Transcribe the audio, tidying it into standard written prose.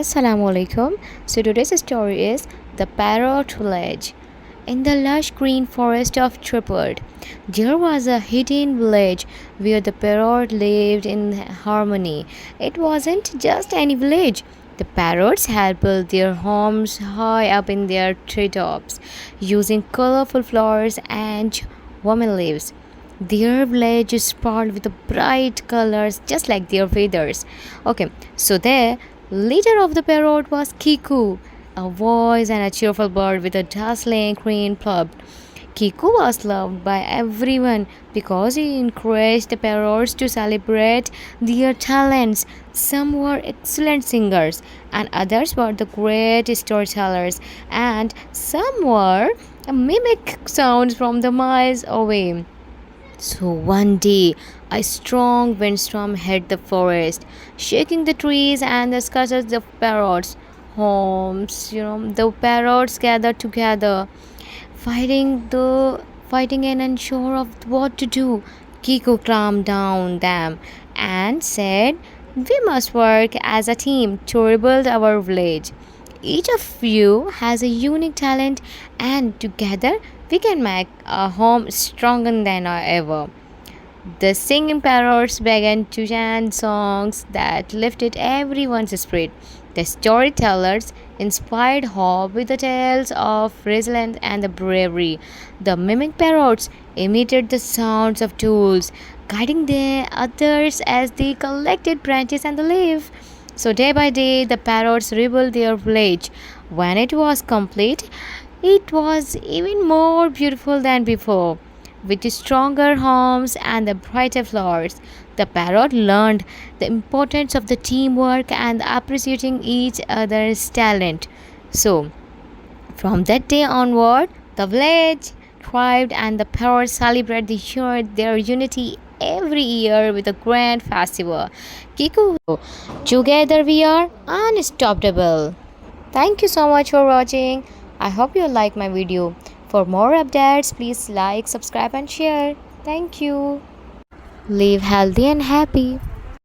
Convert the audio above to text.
Assalamu alaikum. So today's story is The Parrot Village. In the lush green forest of Tripod, there was a hidden village where the parrot lived in harmony. It wasn't just any village. The parrots had built their homes high up in their treetops, using colorful flowers and woman leaves. Their village is sparkled with bright colors just like their feathers. Okay, so the leader of the parrot was Kiku, a voice and a cheerful bird with a dazzling green plump. Kiku was loved by everyone because he encouraged the parrots to celebrate their talents. Some were excellent singers, and others were the great storytellers, and some were mimic sounds from the miles away. So one day, a strong windstorm hit the forest, shaking the trees and scattered the parrots' homes. The parrots gathered together, fighting and unsure of what to do. Kiko calmed down them and said, "We must work as a team to rebuild our village. Each of you has a unique talent, and together we can make a home stronger than ever." The singing parrots began to chant songs that lifted everyone's spirit. The storytellers inspired hope with the tales of resilience and the bravery. The mimic parrots imitated the sounds of tools, guiding the others as they collected branches and the leaves. So day by day, the parrots rebuilt their village. When it was complete, it was even more beautiful than before. With stronger homes and the brighter flowers, the parrot learned the importance of the teamwork and appreciating each other's talent. So, from that day onward, the village thrived and the parrots celebrate their unity every year with a grand festival. Kiku, together we are unstoppable. Thank you so much for watching. I hope you like my video. For more updates, please like, subscribe, and share. Thank you. Live healthy and happy.